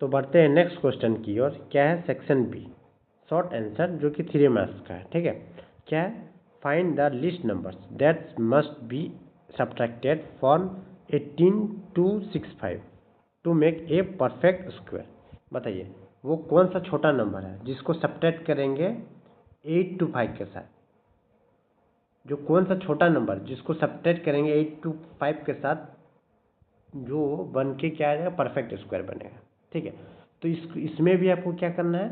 तो बढ़ते हैं नेक्स्ट क्वेश्चन की ओर। क्या है? सेक्शन बी, शॉर्ट आंसर, जो कि 3 मार्क्स का है। ठीक है, क्या है? Find the list numbers that must be subtracted from 18 to 65 to make a perfect square. बताइए वो कौन सा छोटा नंबर है जिसको सब्ट्रैक्ट करेंगे 8 to 5 के साथ। जो कौन सा छोटा नंबर जिसको सब्ट्रैक्ट करेंगे 8 to 5 के साथ, जो बन के क्या आ जाएगा? परफेक्ट स्क्वायर बनेगा। ठीक है, तो इसमें भी आपको क्या करना है?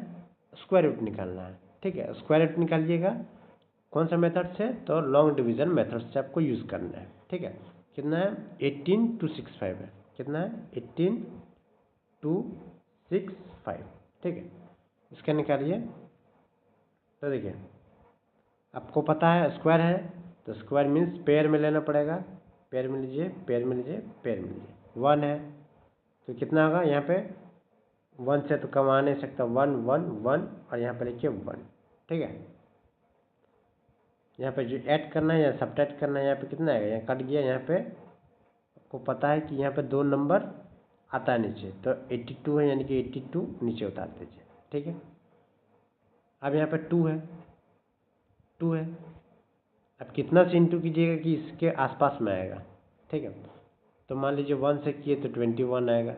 स्क्वायर रूट निकालना है। ठीक है, स्क्वायर रूट निकालिएगा कौन सा मेथड से? तो लॉन्ग डिवीजन मेथड से आपको यूज़ करना है। ठीक है, कितना है? 18 to 65 है। कितना है? 18 to 65। ठीक है, इसका निकालिए। तो देखिए आपको पता है स्क्वायर है, तो स्क्वायर मीन्स पेयर में लेना पड़ेगा। पेयर में लीजिए, पेयर में लीजिए, पेयर में लीजिए। 1 है तो कितना होगा? यहाँ पे 1 से तो कम आ नहीं सकता। 1 1 1 और यहाँ पे लिखिए 1। ठीक है, यहाँ पे जो ऐड करना है या सब्ट्रैक्ट करना है, यहाँ पे कितना आएगा? यहाँ कट गया। यहाँ पे आपको पता है कि यहाँ पे 2 नंबर आता है नीचे, तो 82 है, यानी कि 82 नीचे उतार दीजिए। ठीक है, अब यहाँ पे 2 है, 2 है। अब कितना से इंटू कीजिएगा कि इसके आसपास में आएगा। ठीक है, तो मान लीजिए 1 से किए तो 21 आएगा।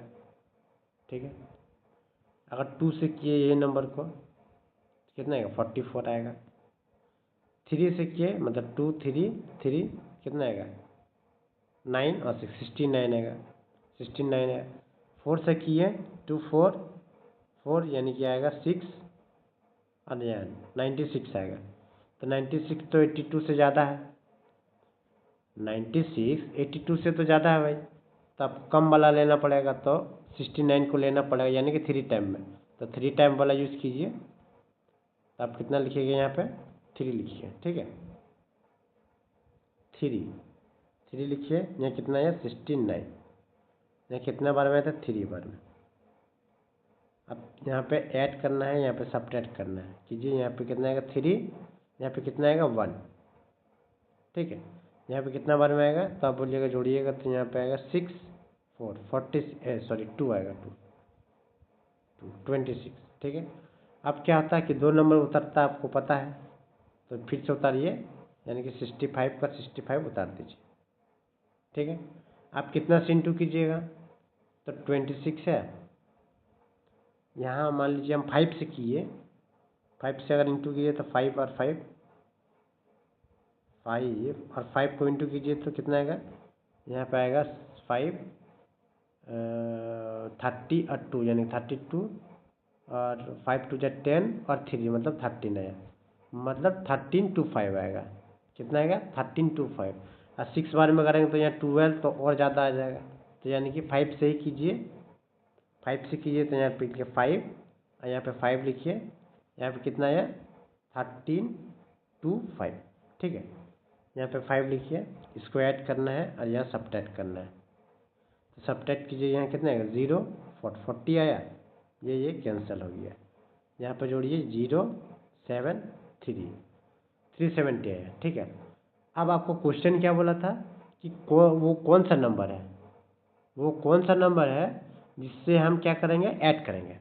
ठीक है, अगर 2 से किए यही नंबर को तो कितना आएगा? 44 आएगा। 3 से किए मतलब 2 3 3 कितना आएगा? 9 और 6 69 आएगा। 69 है। 4 से किए 2 4 4 यानी कि आएगा 6 और यहाँ 96 आएगा। तो 96 तो 82 से ज़्यादा है। 96 82 से तो ज़्यादा है भाई, तो आपको कम वाला लेना पड़ेगा। तो 69 को लेना पड़ेगा, यानी कि 3 टाइम में। तो 3 टाइम वाला यूज़ कीजिए। तो आप कितना लिखिएगा? यहाँ पे 3 लिखिए। ठीक है, 3 लिखिए। यहाँ कितना है? 69। यहाँ कितना बार में आता है? 3 बार में। अब यहाँ पे ऐड करना है, यहाँ पे सब्ट्रैक्ट करना है। कीजिए, यहाँ पे कितना आएगा? 3। यहाँ पे कितना आएगा? 1। ठीक है, यहाँ पे कितना बार में आएगा? तो आप बोलिएगा, जोड़िएगा, तो यहाँ पे आएगा 6 4 2 आएगा। 26। ठीक है, अब क्या होता है कि 2 नंबर उतरता है, आपको पता है। तो फिर से उतारिए, यानी कि 65 का 65 उतार दीजिए। ठीक है, आप कितना से इंटू कीजिएगा? तो 26 है। यहाँ मान लीजिए हम 5 से किए, 5 से अगर इंटू कीजिए तो 5 और 5 और 5 को इंटू कीजिए तो कितना आएगा? यहाँ पे आएगा 5 30 और 2 यानी 32 और 5 2 जा 10 और 3 मतलब 13 आया। मतलब 13 to 5 आएगा। कितना आएगा? 13 to 5। और 6 बार में करेंगे तो यहाँ 12 तो और ज़्यादा आ जाएगा। तो यानी कि 5 से ही कीजिए। 5 से कीजिए तो यहाँ पे लिखिए 5 और यहाँ पे 5 लिखिए। यहाँ पे कितना आया? 13 to 5। ठीक है, यहाँ पे 5 लिखिए। इसको ऐड करना है और यहाँ सब्ट्रैक्ट करना है। तो सब्ट्रैक्ट कीजिए, यहाँ कितना आएगा? 0 40 आया। ये कैंसिल हो गया। यहाँ पे जोड़िए 0 7 3 370 आया। ठीक है, अब आपको क्वेश्चन क्या बोला था कि वो कौन सा नंबर है? वो कौन सा नंबर है जिससे हम क्या करेंगे? ऐड करेंगे।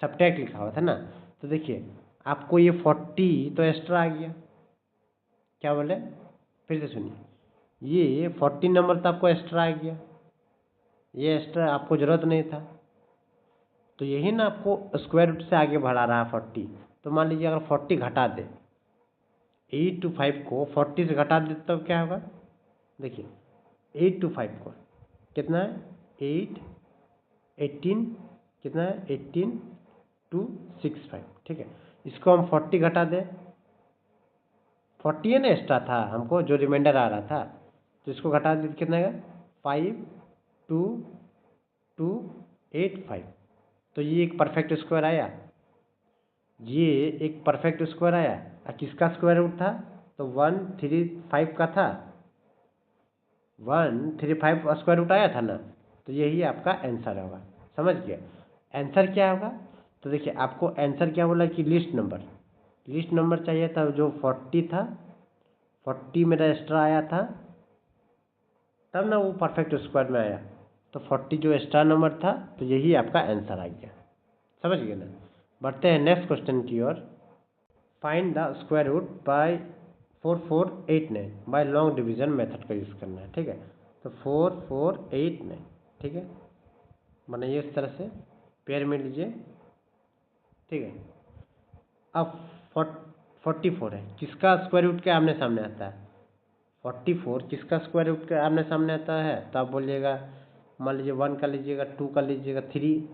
सब्ट्रैक्ट लिखा हुआ था ना। तो देखिए आपको ये 40 तो एक्स्ट्रा आ गया। क्या बोले? फिर से सुनिए, ये 40 नंबर तो आपको एक्स्ट्रा आ गया। ये एक्स्ट्रा आपको ज़रूरत नहीं था, तो यही ना आपको स्क्वायर रूट से आगे बढ़ा रहा है 40। तो मान लीजिए अगर 40 घटा दे, 8 to 5 को 40 से घटा दे तो क्या होगा? देखिए 8 to 5 को कितना है? 8 18 कितना है? 18 to 65। ठीक है, इसको हम 40 घटा दें, 40 है ना एक्स्ट्रा था हमको, जो रिमाइंडर आ रहा था, तो इसको घटा दे कितना आएगा? 5 2 2 8 5। तो ये एक परफेक्ट स्क्वायर आया। ये एक परफेक्ट स्क्वायर आया। और किसका स्क्वायर रूट था? तो 1 3 5 का था। 1 3 5 स्क्वायर रूट आया था ना। तो यही आपका आंसर होगा। समझ गया? आंसर क्या होगा? तो देखिए आपको आंसर क्या बोला कि लिस्ट नंबर चाहिए था, जो 40 था। 40 मेरा एक्स्ट्रा आया था, तब ना वो परफेक्ट स्क्वायर में आया। तो 40 जो एक्स्ट्रा नंबर था, तो यही आपका आंसर आ गया। समझ गए ना। बढ़ते हैं नेक्स्ट क्वेश्चन की ओर। Find the square root by 4489 by long division method का यूज़ करना है। ठीक है, तो 4489, ठीक है, बनाइए इस तरह से, पेयर में लीजिए। ठीक है, अब 44 है, किसका स्क्वायर रूट के आमने सामने आता है? 44 किसका स्क्वायर रूट के आमने सामने आता है? तो आप बोलिएगा, मान लीजिए 1 का लीजिएगा, 2 का लीजिएगा, 3,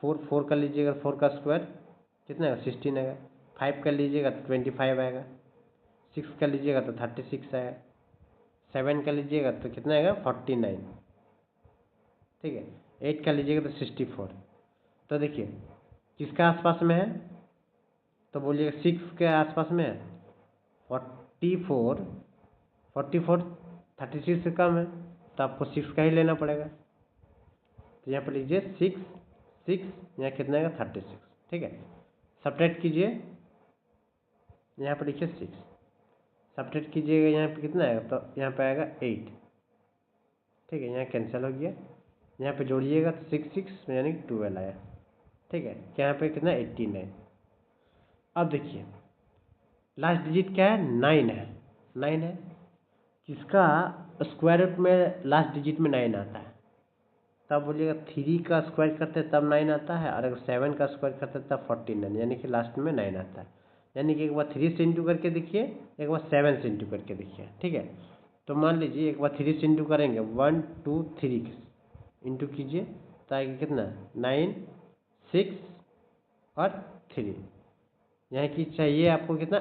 4 का लीजिएगा, 4 का स्क्वायर कितना आएगा? 16 आएगा। 5 का लीजिएगा तो 25 आएगा। 6 का लीजिएगा तो 36 आएगा। 7 का लीजिएगा तो कितना आएगा? 49। ठीक है, 8 का लीजिएगा तो 64। तो देखिए किसका आसपास में है? तो बोलिएगा 6 के आसपास में है। 44 36 से कम है, तो आपको 6 का ही लेना पड़ेगा। तो यहाँ पर लीजिए 6, यहाँ कितना आएगा? 36। ठीक है, सब्ट्रैक्ट कीजिए, यहाँ पर लिखिए 6, सब्ट्रैक्ट कीजिएगा, यहाँ पे कितना आएगा? तो यहाँ पे आएगा 8। ठीक है, यहाँ कैंसिल हो गया, यहाँ पे जोड़िएगा तो 6 यानी 12 आया। ठीक है, यहाँ पे कितना? 89। अब देखिए लास्ट डिजिट क्या है? 9 है। 9 है, किसका स्क्वायर रूट में लास्ट डिजिट में 9 आता है? तब बोलिएगा 3 का स्क्वायर करते हैं तब 9 आता है, और अगर 7 का स्क्वायर करते हैं तब 49, यानी कि लास्ट में 9 आता है। यानी कि एक बार 3 से इंटू करके देखिए, एक बार 7 से इंटू करके देखिए। ठीक है, तो मान लीजिए एक बार 3 से इंटू करेंगे, 1 2 3 इंटू कीजिए, तो आएगा कितना? 9 6 और 3। यहाँ की चाहिए आपको कितना?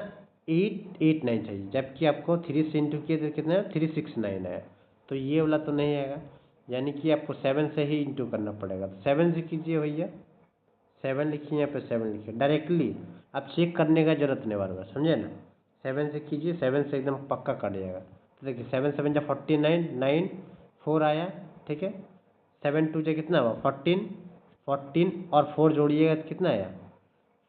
889 चाहिए, जबकि आपको 3 से इंटू किए तो कितना? 369 आया। तो ये वाला तो नहीं आएगा, यानी कि आपको 7 से ही इंटू करना पड़ेगा। तो 7 से कीजिए भैया, 7 लिखिए, यहाँ पे 7 लिखिए डायरेक्टली, आप चेक करने का जरूरत नहीं बार बार, समझे ना। 7 से कीजिए, 7 से एकदम पक्का काट जाएगा। तो देखिए 7 7 जा 49, 9 4 आया। ठीक है, 7 2 जा कितना हुआ? 14, 14 और 4 जोड़िएगा तो कितना आया?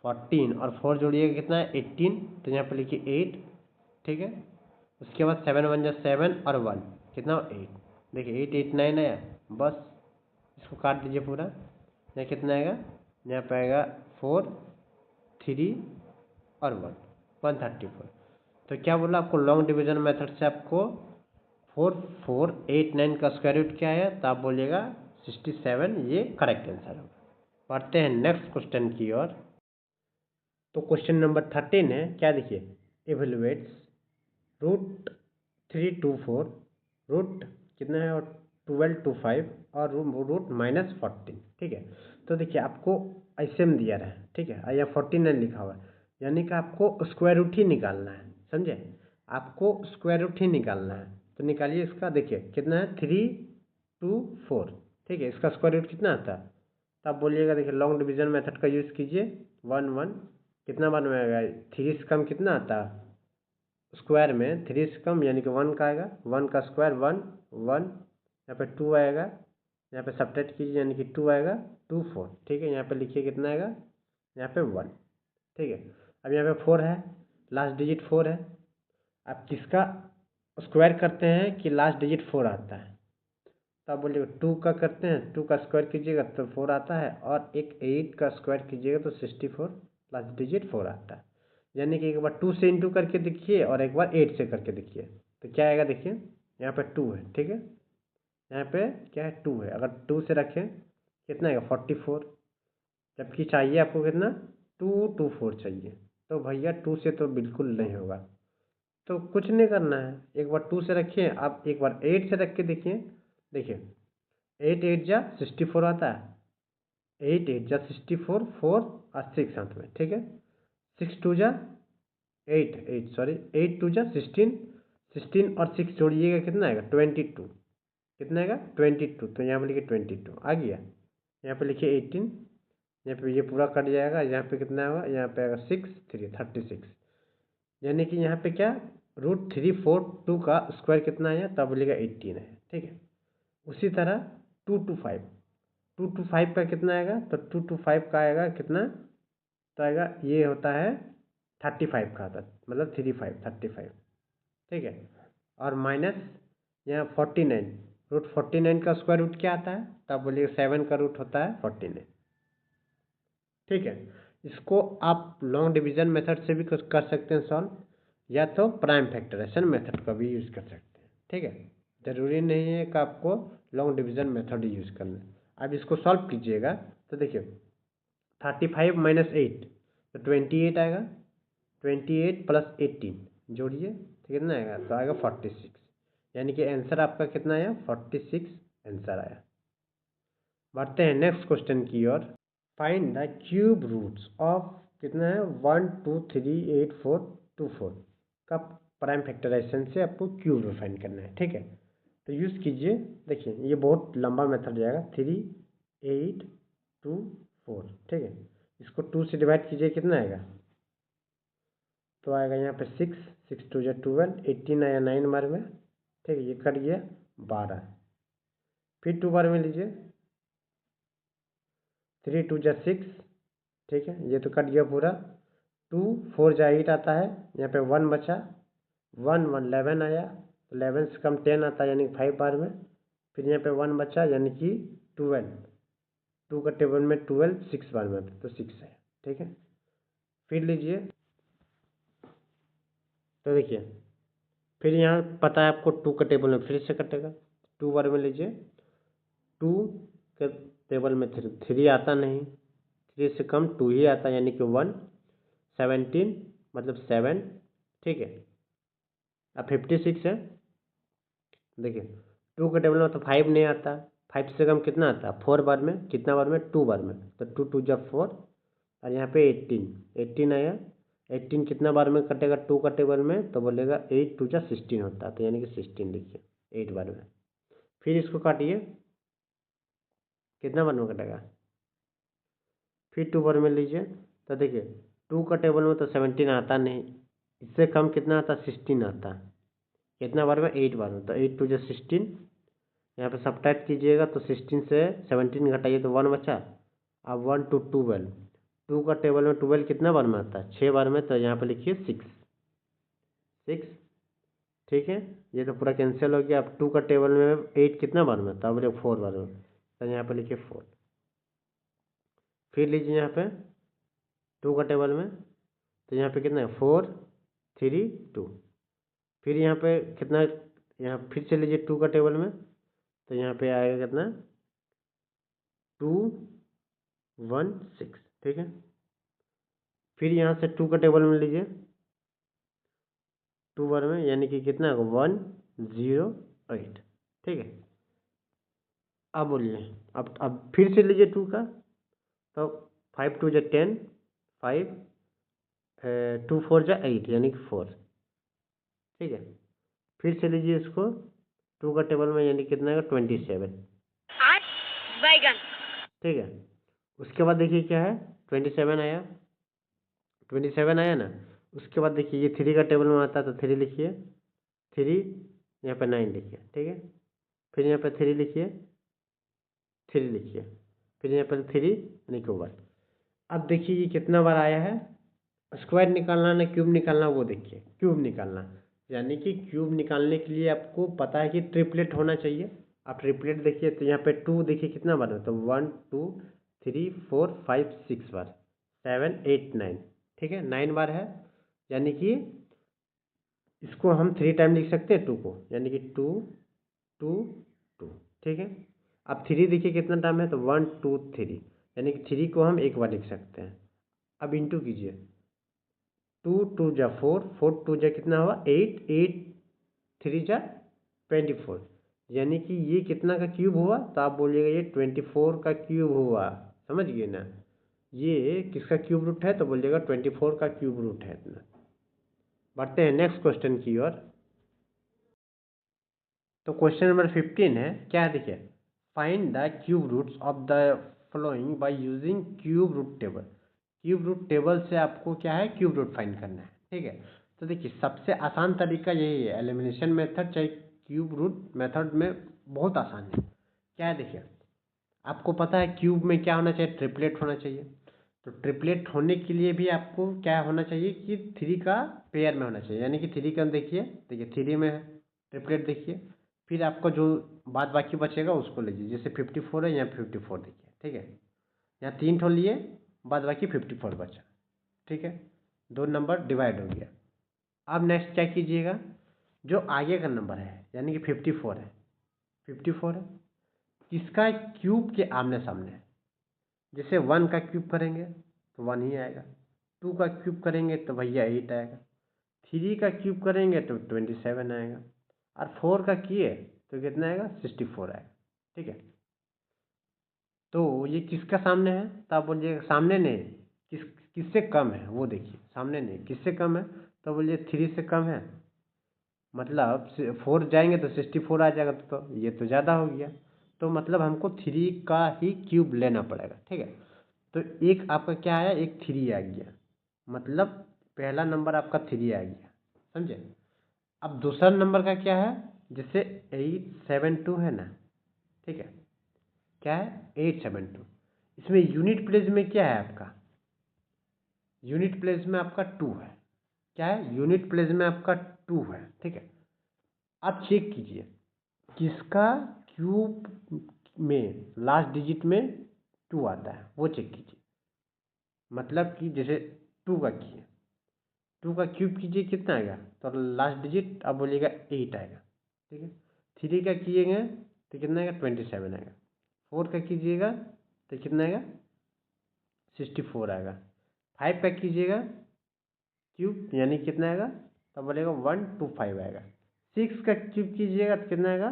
14 और 4 जोड़िएगा कितना है? 18। तो यहाँ पर लिखिए 8। ठीक है, उसके बाद 7 1 जा 7 और 1 कितना? 8। देखिए 889 आया। बस इसको काट दीजिए पूरा, यहाँ कितना आएगा? यहाँ पे आएगा 4 3 और 134। तो क्या बोला आपको? लॉन्ग डिवीजन मेथड से आपको 4489 का स्क्वायर रूट क्या आया? तो आप बोलिएगा 67, ये करेक्ट आंसर होगा। पढ़ते हैं नेक्स्ट क्वेश्चन की ओर। तो क्वेश्चन नंबर 13 है, क्या देखिए, इवेलुएट्स रूट 3 to 4, रूट कितना है? और 12 to 5 और रूट -14। ठीक है, तो देखिए आपको ऐसे में दिया रहा है। ठीक है, यहाँ 49 लिखा हुआ है, यानी कि आपको स्क्वायर रूट ही निकालना है, समझे। आपको स्क्वायर रूट ही निकालना है, तो निकालिए इसका। देखिए कितना है? 3 to 4। ठीक है, इसका स्क्वायर रूट कितना आता है? तो आप बोलिएगा, देखिए लॉन्ग डिवीजन मेथड का यूज़ कीजिए। 1 1 कितना बनवाएगा? 3 से कम कितना आता है स्क्वायर में? 3 से कम यानी कि 1 का आएगा। 1 का स्क्वायर 1 1, यहाँ पे 2 आएगा, यहाँ पे सब्ट्रैक्ट कीजिए यानी कि 2 आएगा, 2 4। ठीक है, यहाँ पे लिखिए कितना आएगा? यहाँ पे 1। ठीक है, अब यहाँ पे 4 है, लास्ट डिजिट 4 है। आप किसका स्क्वायर करते हैं कि लास्ट डिजिट 4 आता है? तो आप बोलिएगा 2 का करते हैं, 2 का स्क्वायर कीजिएगा तो 4 आता है, और एक 8 का स्क्वायर कीजिएगा तो 64, लास्ट डिजिट 4 आता है। यानी कि एक बार 2 से इंटू करके देखिए और एक बार 8 से करके देखिए, तो क्या आएगा? देखिए यहाँ पे 2 है। ठीक है, यहाँ पे क्या है? 2 है। अगर 2 से रखें कितना आएगा? 44। जबकि चाहिए आपको कितना? 224 चाहिए। तो भैया 2 से तो बिल्कुल नहीं होगा, तो कुछ नहीं करना है, एक बार 2 से रखिए, आप एक बार 8 से रख के देखिए। देखिए 8 8 जा 64 आता है, 8 8 जा 64, 4 और 6 साथ में। ठीक है, 6 2 जा 8 8 सॉरी 8 2 जा 16, 16 और 6 जोड़िएगा कितना आएगा? 22। कितना आएगा? 22। तो यहाँ पे लिखिए 22 आ गया, यहाँ पे लिखिए 18, यहाँ पे ये पूरा कट जाएगा, यहाँ पे कितना होगा? यहाँ पे आएगा 6 3 36। यानी कि यहाँ पे क्या? रूट 3 4 2 का स्क्वायर कितना आया? तब बोलिएगा 18 है। ठीक है, उसी तरह 2 to 5, 2 to 5 का कितना आएगा? तो 2 to 5 का आएगा कितना? तो आएगा, ये होता है 35 का आता है, मतलब 35 35। ठीक है, और माइनस यहाँ 49, रूट 49 का स्क्वायर रूट क्या आता है? तो आप बोलिए 7 का रूट होता है 49। ठीक है, इसको आप लॉन्ग डिवीजन मेथड से भी कर सकते हैं सॉल्व, या तो प्राइम फैक्टराइजेशन मेथड का भी यूज़ कर सकते हैं। ठीक है, ज़रूरी नहीं है कि आपको लॉन्ग डिवीजन मेथड यूज़ करना है। अब इसको सॉल्व कीजिएगा तो देखिए 35 माइनस 8 तो 28 आएगा, 28 प्लस 18 जोड़िए तो कितना आएगा? तो आएगा 46, यानी कि आंसर आपका कितना आया? 46 आंसर आया। बढ़ते हैं नेक्स्ट क्वेश्चन की ओर। Find the cube roots of कितना है? 1 2 3 8 4 2 4 का प्राइम फैक्टराइजेशन से आपको क्यूब रूट फाइंड करना है। ठीक है, तो यूज़ कीजिए। देखिए ये बहुत लंबा मेथड जाएगा। 3 8 2 4। ठीक है, इसको 2 से डिवाइड कीजिए, कितना आएगा? तो आएगा यहाँ पे 6 6 2 12, 18 आया 9 बार में। ठीक है, ये कट गया 12, फिर 2 बार में लीजिए, 3 2 6। ठीक है, ये तो कट गया पूरा। 2 4 8 आता है, यहाँ पे 1 बचा, 1 1 11 आया, तो 11 से कम 10 आता है, यानी 5 बार में। फिर यहाँ पे 1 बचा, यानी कि 12, 2 का टेबल में 12 6 बार में, तो 6 है। ठीक है, फिर लीजिए, तो देखिए फिर यहाँ पता है आपको 2 का टेबल में फिर से कटेगा, 2 बार में लीजिए, 2 के टेबल में 3 आता नहीं, 3 से कम 2 ही आता है, यानी कि 1 17 मतलब 7। ठीक है, अब 56 है। देखिए 2 के टेबल में तो 5 नहीं आता, 5 से कम कितना आता है? 4 बार में, कितना बार में? 2 बार में, तो 2 2 जा 4, और यहाँ पे 18 आया। 18 कितना बार में कटेगा 2 का टेबल में? तो बोलेगा 8 2 जा 16 होता है, तो यानी कि 16 लिखिए 8 बार में। फिर इसको काटिए, कितना बार में कटेगा? फिर 2 बार में लीजिए, तो देखिए 2 का टेबल में तो 17 आता नहीं, इससे कम कितना आता? 16 आता है, कितना बार में? 8 बार में, तो 8 2 जा 16। यहाँ पे सब्ट्रैक्ट कीजिएगा तो 16 से 17 घटाइए तो 1 बचा। अब 1 2 12, 2 का टेबल में 12 कितना बार में आता है? 6 बार में, तो यहाँ पे लिखिए 6 6। ठीक है, ये तो पूरा कैंसिल हो गया। अब 2 का टेबल में 8 कितना बार में? तो अब बोले 4 बार में, तो यहाँ पे लिखिए 4। फिर लीजिए यहाँ पे 2 का टेबल में, तो यहाँ पे कितना है? 4 3 2। फिर यहाँ पे कितना? यहाँ फिर से लीजिए 2 का टेबल में, तो यहाँ पे आएगा कितना? 2 1 6। ठीक है, फिर यहाँ से 2 का टेबल में लीजिए, 2 बार में, यानी कि कितना? 1 0 8। ठीक है, अब बोलिए, अब फिर से लीजिए 2 का, तो 5 2 जा 10, 5 2 4 जा 8, यानी कि 4। ठीक है, फिर से लीजिए इसको 2 का टेबल में, यानी कितना है? 27। 8 बैगन। ठीक है, उसके बाद देखिए क्या है? 27 आया, 27 आया ना। उसके बाद देखिए ये 3 का टेबल में आता है, तो 3 लिखिए, 3 यहाँ पे 9 लिखिए। ठीक है, फिर यहाँ पे 3 लिखिए, 3 लिखिए, फिर यहाँ पर 3 यानी कि 1। अब देखिए ये कितना बार आया है? स्क्वायर निकालना ना क्यूब निकालना, वो देखिए क्यूब निकालना, यानी कि क्यूब निकालने के लिए आपको पता है कि ट्रिपलेट होना चाहिए। आप ट्रिपलेट देखिए, तो यहाँ पे 2 देखिए कितना बार है? तो 1 2 3 4 5 6 बार, 7 8 9। ठीक है, 9 बार है, यानी कि इसको हम 3 टाइम लिख सकते हैं 2 को, यानी कि 2 2 2। ठीक है, अब 3 देखिए कितना टाइम है? तो 1 2 3, यानी कि 3 को हम एक बार लिख सकते हैं। अब इंटू कीजिए, 2 2 जा 4, 4 2 जा कितना हुआ? 8 8 3 जा 24, यानी कि ये कितना का क्यूब हुआ? तो आप बोलिएगा ये 24 का क्यूब हुआ। समझ गए ना? ये किसका क्यूब रूट है? तो बोलिएगा 24 का क्यूब रूट है इतना। बढ़ते हैं नेक्स्ट क्वेश्चन की ओर। तो क्वेश्चन नंबर 15 है, क्या है देखिए, find the cube roots of the following by using cube root table. Cube root table से आपको क्या है? क्यूब रूट फाइंड करना है। ठीक है, तो देखिए सबसे आसान तरीका यही है, एलिमिनेशन मेथड, चाहे क्यूब रूट मेथड में बहुत आसान है। क्या है देखिए, आपको पता है क्यूब में क्या होना चाहिए? ट्रिपलेट होना चाहिए। तो ट्रिपलेट होने के लिए भी आपको क्या होना चाहिए कि 3 का पेयर में होना चाहिए, यानी कि 3 का देखिए देखिए 3 में है ट्रिपलेट, देखिए फिर आपका जो बाद बाकी बचेगा उसको लीजिए, जैसे 54 है, यहाँ 54 देखिए, ठीक है, यहाँ 3 ठो लिए, बाद बाकी 54 बचा, ठीक है, 2 नंबर डिवाइड हो गया। अब नेक्स्ट क्या कीजिएगा, जो आगे का नंबर है यानी कि 54 है, 54 है, इसका क्यूब के आमने सामने है। जैसे 1 का क्यूब करेंगे तो 1 ही आएगा, 2 का क्यूब करेंगे तो भैया 8 आएगा, 3 का क्यूब करेंगे तो 27 आएगा, और 4 का किए तो कितना आएगा, 64 आएगा, ठीक है। तो ये किसका सामने है, तो आप बोलिएगा सामने नहीं, किससे कम है वो देखिए, सामने नहीं किससे कम है, तो बोलिए 3 से कम है, मतलब 4 जाएंगे तो 64 आ जाएगा, तो ये तो ज़्यादा हो गया, तो मतलब हमको 3 का ही क्यूब लेना पड़ेगा, ठीक है। तो एक आपका क्या आया, एक 3 आ गया, मतलब पहला नंबर आपका 3 आ गया, समझे। अब दूसरा नंबर का क्या है, जैसे 872 है ना, ठीक है, क्या है 872, इसमें यूनिट प्लेस में क्या है आपका, यूनिट प्लेस में आपका 2 है, क्या है, यूनिट प्लेस में आपका 2 है, ठीक है। आप चेक कीजिए किसका क्यूब में लास्ट डिजिट में 2 आता है, वो चेक कीजिए, मतलब कि जैसे 2 का किए, 2 का क्यूब कीजिए कितना आएगा, तो लास्ट डिजिट आप बोलिएगा 8 आएगा, ठीक है। 3 का किएगा तो कितना आएगा, 27 आएगा, 4 का कीजिएगा तो कितना आएगा, 64 आएगा, 5 का कीजिएगा क्यूब यानी कितना आएगा, तो बोलेगा 125 आएगा, 6 का क्यूब कीजिएगा तो कितना आएगा,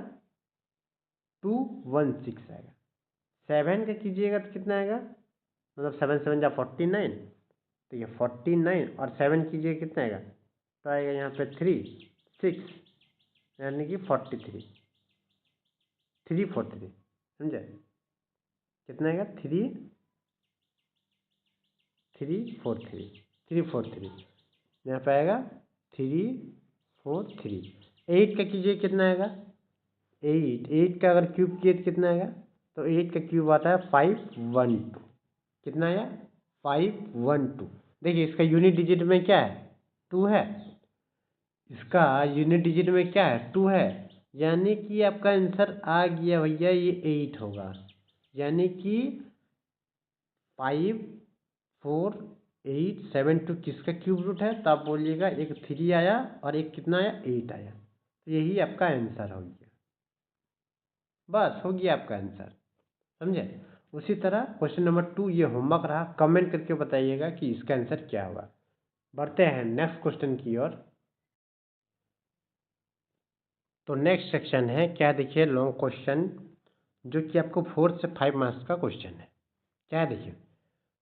216 आएगा, 7 का कीजिएगा तो कितना आएगा, मतलब 7 7 जा 49, तो ये 49 और 7 कीजिए कितना आएगा, तो आएगा यहाँ पे 3 6 यानी कि 43 343, समझे, कितना आएगा 343 यहाँ पे आएगा 343। 8 का कीजिए कितना आएगा, 8 का अगर क्यूब किए तो कितना आएगा, तो 8 का क्यूब आता है 512, कितना आया 512। देखिए इसका यूनिट डिजिट में क्या है, 2 है, इसका यूनिट डिजिट में क्या है, 2 है, यानी कि आपका आंसर आ गया भैया ये 8 होगा, यानी कि 5487 किसका क्यूब रूट है, तो आप बोलिएगा एक 3 आया और एक कितना आया, 8 आया, तो यही आपका आंसर हो गया, बस हो गया आपका आंसर, समझे। उसी तरह क्वेश्चन नंबर 2 ये होमवर्क रहा, कमेंट करके बताइएगा कि इसका आंसर क्या होगा। बढ़ते हैं नेक्स्ट क्वेश्चन की ओर। तो नेक्स्ट सेक्शन है क्या, देखिए लॉन्ग क्वेश्चन, जो कि आपको 4 से 5 मार्क्स का क्वेश्चन है। क्या है देखिए,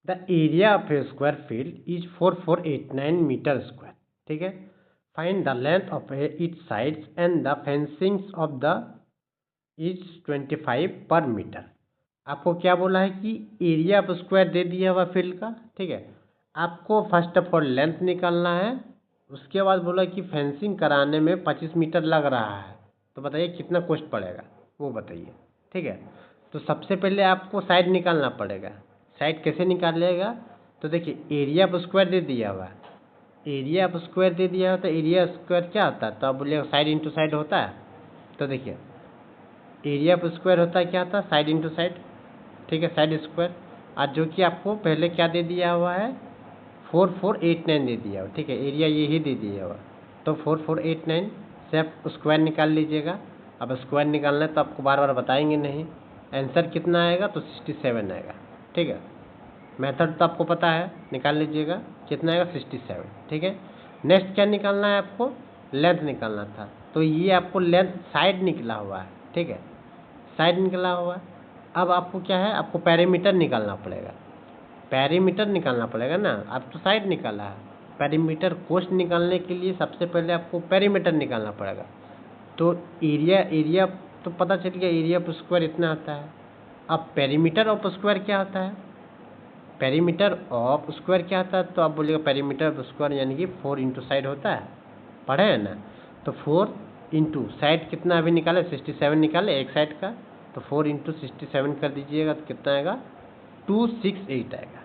the area of a square field is 4489 metre square, ठीक है। Find the length of it sides and the fencings of the is 25 per metre. आपको क्या बोला है कि एरिया ऑफ स्क्वायर दे दिया हुआ फील्ड का, ठीक है। आपको फर्स्ट ऑफ ऑल लेंथ निकालना है, उसके बाद बोला कि फेंसिंग कराने में 25 मीटर लग रहा है, तो बताइए कितना कॉस्ट पड़ेगा वो बताइए, ठीक है। तो सबसे पहले आपको साइड निकालना पड़ेगा। साइड कैसे निकालिएगा, तो देखिए एरिया ऑफ स्क्वायर दे दिया हुआ है, एरिया ऑफ स्क्वायर दे दिया हुआ, तो एरिया स्क्वायर क्या होता है, तो आप बोलिएगा साइड इंटू साइड होता है। तो देखिए एरिया ऑफ स्क्वायर होता है, क्या होता है, साइड इंटू साइड, ठीक है, साइड स्क्वायर। आज जो कि आपको पहले क्या दे दिया हुआ है, 4489 दे दिया हुआ, ठीक है, एरिया यही दे दिया हुआ, तो 4489 से आप स्क्वायर निकाल लीजिएगा। अब स्क्वायर निकालना है तो आपको बार बार बताएंगे नहीं, आंसर कितना आएगा, तो 67 आएगा, ठीक है। मेथड तो आपको पता है, निकाल लीजिएगा कितना आएगा, 67, ठीक है। नेक्स्ट क्या निकालना है आपको, लेंथ निकालना था, तो ये आपको लेंथ साइड निकला हुआ है, ठीक है, साइड निकला हुआ है। अब आपको क्या है, आपको पेरीमीटर निकालना पड़ेगा, पेरीमीटर निकालना पड़ेगा ना, आप तो साइड निकाला है, पेरीमीटर कोस्ट निकालने के लिए सबसे पहले आपको पेरीमीटर निकालना पड़ेगा। तो एरिया तो पता चल गया, एरिया ऑफ स्क्वायर इतना आता है। अब पेरीमीटर ऑफ स्क्वायर क्या होता है, पेरीमीटर ऑफ स्क्वायर क्या होता है, तो आप बोलिएगा पेरीमीटर ऑफ स्क्वायर यानी कि 4 इंटू साइड होता है, पढ़े हैं ना। तो 4 इंटू साइड कितना अभी निकाले, 67 निकाले एक साइड का, तो 4 इंटू 67 कर दीजिएगा तो कितना आएगा, 268 आएगा,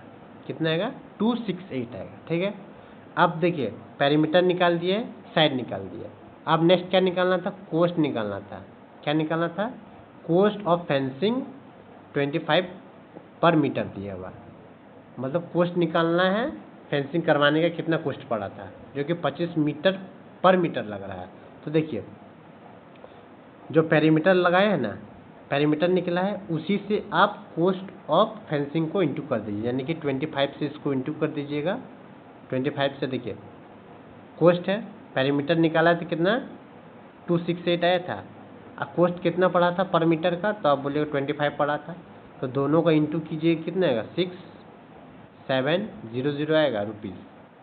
कितना आएगा, 268 आएगा, ठीक है। अब देखिए पेरीमीटर निकाल दिए, साइड निकाल दिए, अब नेक्स्ट क्या निकालना था, कोस्ट निकालना था। क्या निकालना था? Cost of fencing 25 per metre दिया हुआ, मतलब कॉस्ट निकालना है फेंसिंग करवाने का कितना कॉस्ट पड़ा था, जो कि 25 मीटर पर मीटर लग रहा है। तो देखिए जो पेरीमीटर लगाए हैं ना, पेरीमीटर निकला है, उसी से आप कॉस्ट ऑफ फेंसिंग को इंटू कर दीजिए, यानी कि 25 से इसको इंटू कर दीजिएगा। 25 से देखिए कॉस्ट है, पेरीमीटर निकाला था कितना 268 आया था, और कॉस्ट कितना पड़ा था पर मीटर का, तो आप बोलिएगा 25 पड़ा था। तो दोनों का इंटू कीजिए, कितना आएगा 6700 आएगा रुपीज़।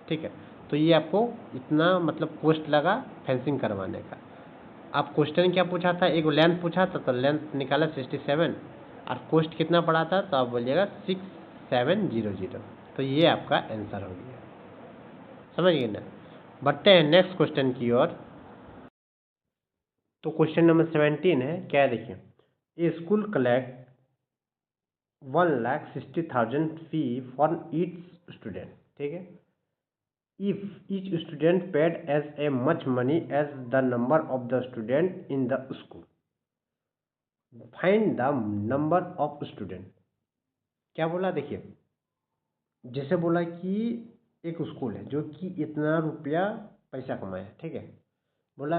ठीक है, तो ये आपको इतना मतलब कॉस्ट लगा फेंसिंग करवाने का। आप क्वेश्चन क्या पूछा था, एक लेंथ पूछा था, तो लेंथ निकाला 67 और कॉस्ट कितना पड़ा था, तो आप बोलिएगा 6700। तो ये आपका आंसर हो गया, समझ गए ना। बढ़ते हैं नेक्स्ट क्वेश्चन की ओर। तो क्वेश्चन नंबर 17 है, क्या है देखिए, a school collect 1,60,000 fee for each student. ठीक है, if each student paid as much money as the number of the student in the school, find the number of student। क्या बोला देखिए, जैसे बोला कि एक स्कूल है जो कि इतना रुपया पैसा कमाया, ठीक है, बोला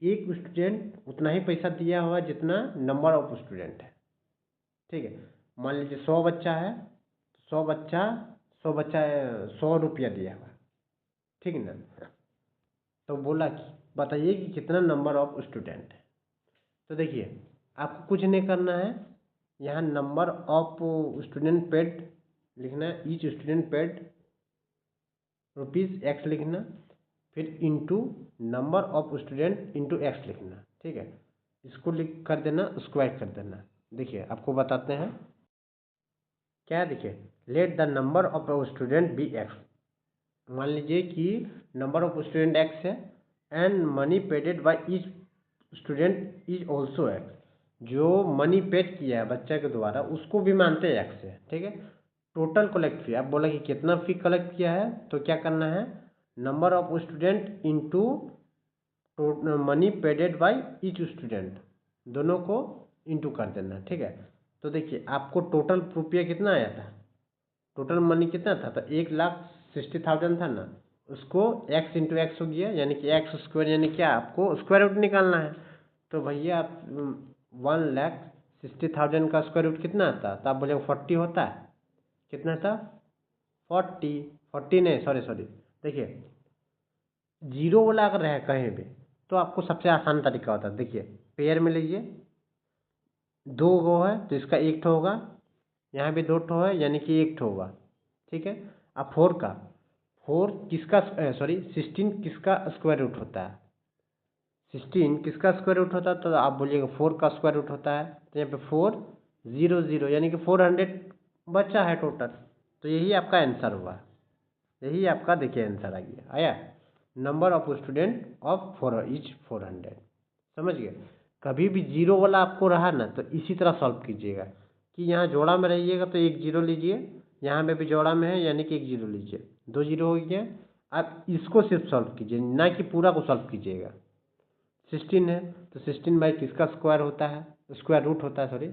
एक स्टूडेंट उतना ही पैसा दिया हुआ जितना नंबर ऑफ स्टूडेंट है। ठीक है, मान लीजिए 100 बच्चा है, 100 बच्चा 100 रुपया दिया हुआ, ठीक है ना। तो बोला कि बताइए कि कितना नंबर ऑफ स्टूडेंट है। तो देखिए आपको कुछ नहीं करना है, यहाँ नंबर ऑफ स्टूडेंट पेड लिखना है, ईच स्टूडेंट पेड ₹x लिखना, फिर into number of student into x लिखना। ठीक है, इसको लिख कर देना, स्क्वायर कर देना। देखिए आपको बताते हैं क्या है, देखिए let the number of student be x। मान लीजिए कि नंबर ऑफ स्टूडेंट x है and money paided by each student is also x। जो मनी पेड किया है बच्चा के द्वारा उसको भी मानते हैं x है। ठीक है, टोटल कलेक्ट फी, आप बोला कि कितना फी कलेक्ट किया है, तो क्या करना है number of student into money paided by each student, दोनों को इंटू कर देना। ठीक है, तो देखिए आपको टोटल रुपया कितना आया था, टोटल मनी कितना था, तो 1,60,000 था ना, उसको x इंटू एक्स हो गया, यानी कि एक्स स्क्वायर, यानी क्या आपको स्क्वायर रूट निकालना है। तो भैया आप 1,60,000 का स्क्वायर रूट कितना आता, तो आप बोलेंगे 40 होता है, कितना था 40 नहीं, सॉरी देखिए जीरो वाला अगर रहे कहीं भी तो आपको सबसे आसान तरीका होता है। देखिए पेयर में लीजिए, 2 गो है तो इसका 1 ठो होगा, यहाँ भी 2 ठो है यानी कि 1 ठो होगा। ठीक है, अब 4 किसका 16 किसका स्क्वायर रूट होता है, 16 किसका स्क्वायर रूट होता है, तो आप बोलिएगा 4 का स्क्वायर रूट होता है। तो यहाँ पे 400 यानी कि 400 बचा है टोटल। तो यही आपका आंसर हुआ, यही आपका देखिए आंसर आ गया, आया नंबर ऑफ स्टूडेंट ऑफ 400। समझ गए। कभी भी जीरो वाला आपको रहा ना तो इसी तरह सॉल्व कीजिएगा कि यहाँ जोड़ा में रहिएगा तो 1 0 लीजिए, यहाँ पे भी जोड़ा में है यानी कि 1 0 लीजिए, 2 0 हो गया। आप इसको सिर्फ सॉल्व कीजिए, ना कि पूरा को सॉल्व कीजिएगा। 16 है तो 16 बाई किसका स्क्वायर होता है, स्क्वायर रूट होता है, सॉरी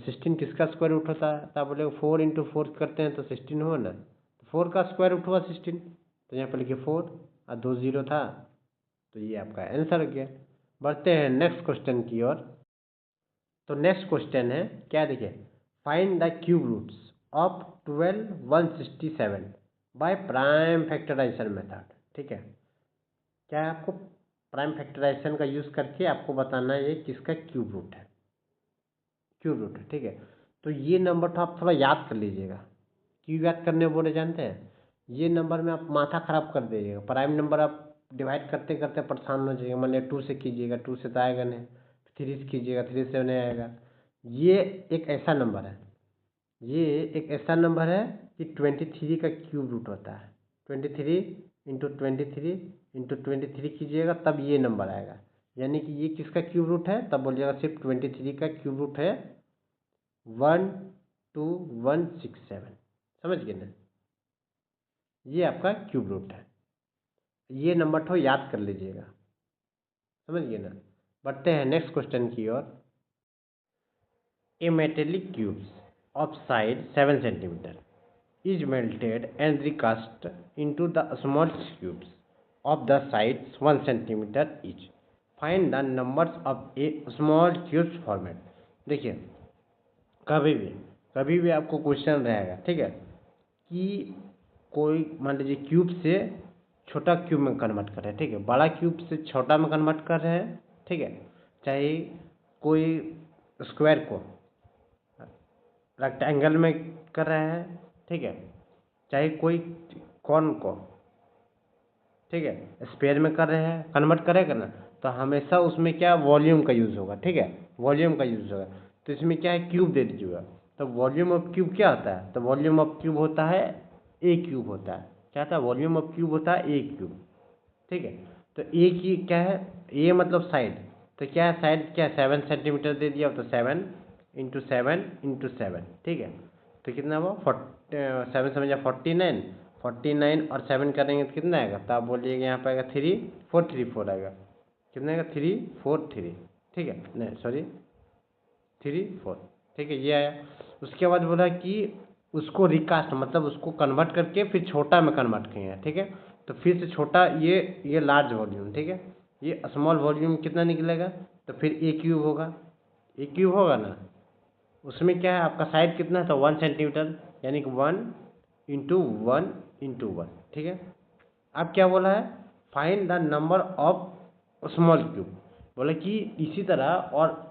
16 किसका स्क्वायर रूट होता है, तो आप बोले 4 इंटू 4 करते हैं तो 16 हो ना, तो 4 का स्क्वायर रूट हुआ 16, तो यहाँ पर लिखिए 4 और 2 0 था, तो ये आपका आंसर हो गया। बढ़ते हैं नेक्स्ट क्वेश्चन की ओर। तो नेक्स्ट क्वेश्चन है क्या, देखिए find the cube roots of 12167 by prime factorization method. ठीक है, क्या है आपको प्राइम फैक्टराइजेशन का यूज़ करके आपको बताना है ये किसका क्यूब रूट है, क्यूब रूट है। ठीक है, तो ये नंबर तो आप थोड़ा याद कर लीजिएगा, क्यों याद करने बोले जानते हैं, ये नंबर में आप माथा खराब कर दीजिएगा। प्राइम नंबर आप डिवाइड करते करते परेशान हो जाइएगा, मान लिया 2 से कीजिएगा 2 से तो आएगा नहीं, 3 से कीजिएगा 3 से नहीं आएगा। ये एक ऐसा नंबर है, ये एक ऐसा नंबर है कि 23 का क्यूब रूट होता है, 23 इंटू 23 कीजिएगा तब ये नंबर आएगा, यानी कि ये किसका क्यूब रूट है, तब बोलिएगा सिर्फ 23 का क्यूब रूट है 12167। समझ गए ना, ये आपका क्यूब रूट है, ये नंबर तो याद कर लीजिएगा, समझ गए ना। बढ़ते हैं नेक्स्ट क्वेश्चन की ओर। A metallic cubes of side 7 centimetre is melted and recast into the small cubes of the sides 1 centimeter each. Find the numbers of a small cubes format. देखिए कभी भी आपको क्वेश्चन रहेगा, ठीक है, कि कोई मान लीजिए क्यूब से छोटा क्यूब में कन्वर्ट कर रहे हैं, ठीक है, बड़ा क्यूब से छोटा में कन्वर्ट कर रहे हैं, ठीक है, चाहे कोई स्क्वायर को रेक्टेंगल में कर रहे हैं, ठीक है, चाहे कोई कौन को, ठीक है, स्क्वायर में कर रहे हैं, कन्वर्ट करेगा ना, तो हमेशा उसमें क्या वॉल्यूम का यूज़ होगा, ठीक है, वॉल्यूम का यूज़ होगा। तो इसमें क्या है, क्यूब दे दीजिएगा, तो वॉल्यूम ऑफ क्यूब क्या होता है, तो वॉल्यूम ऑफ क्यूब होता है ए क्यूब होता है, क्या होता है, वॉल्यूम ऑफ क्यूब होता है ए क्यूब, ठीक है। तो ए की क्या है, ए मतलब साइड, तो क्या है साइड, क्या 7 सेंटीमीटर दे दिया, तो 7 इंटू 7 इंटू 7, ठीक है, तो कितना हुआ 7 समझा 49, 49 और 7 करेंगे तो कितना आएगा, तो आप बोलिएगा यहाँ पर आएगा 3434 आएगा, कितना आएगा 343, ठीक है, नहीं सॉरी 34, ठीक है, ये आया। उसके बाद बोला कि उसको रिकास्ट मतलब उसको कन्वर्ट करके फिर छोटा में कन्वर्ट किए, ठीक है, तो फिर से छोटा ये लार्ज वॉल्यूम, ठीक है, ये स्मॉल वॉल्यूम कितना निकलेगा, तो फिर ए क्यूब होगा ना, उसमें क्या है आपका साइड कितना है, तो 1 सेंटीमीटर, यानी कि 1 इंटू 1 इंटू 1, ठीक है। अब क्या बोला है, find the number of small cube, बोला कि इसी तरह और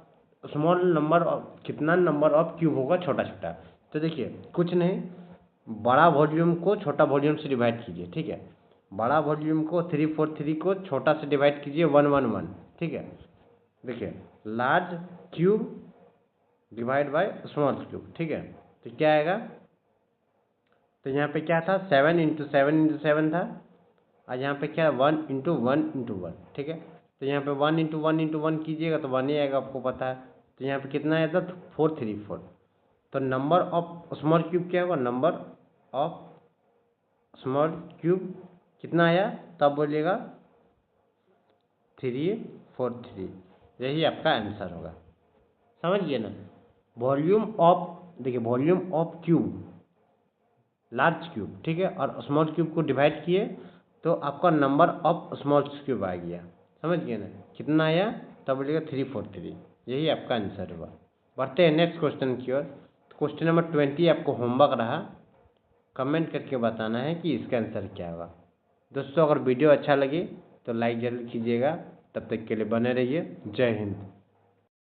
स्मॉल नंबर ऑफ कितना नंबर ऑफ क्यूब होगा छोटा छोटा। तो देखिए कुछ नहीं, बड़ा वॉल्यूम को छोटा वॉल्यूम से डिवाइड कीजिए, ठीक है, बड़ा वॉल्यूम को 343 को छोटा से डिवाइड कीजिए 111, ठीक है। देखिए large cube divide by small cube, ठीक है, तो क्या आएगा, तो यहाँ पे क्या था 7 इंटू 7 इंटू 7 था, और यहाँ पे क्या 1 इंटू 1 इंटू 1, ठीक है, तो यहाँ पे 1 इंटू 1 इंटू 1 कीजिएगा तो 1 ही आएगा, आपको पता है। तो यहाँ पे कितना आया था 434, तो नंबर ऑफ स्मॉल क्यूब क्या होगा, नंबर ऑफ स्मॉल क्यूब कितना आया, तब बोलिएगा 343, यही आपका आंसर होगा, समझ गए ना। वॉल्यूम ऑफ, देखिए volume of cube large cube, ठीक है, और स्मॉल क्यूब को डिवाइड किए तो आपका नंबर ऑफ स्मॉल क्यूब आ गया, समझ गए ना, कितना आया, तब बोलिएगा 343, यही आपका आंसर हुआ। बढ़ते हैं नेक्स्ट क्वेश्चन की ओर। क्वेश्चन नंबर 20 आपको होमवर्क रहा, कमेंट करके बताना है कि इसका आंसर क्या होगा। दोस्तों अगर वीडियो अच्छा लगे तो लाइक जरूर कीजिएगा, तब तक के लिए बने रहिए, जय हिंद।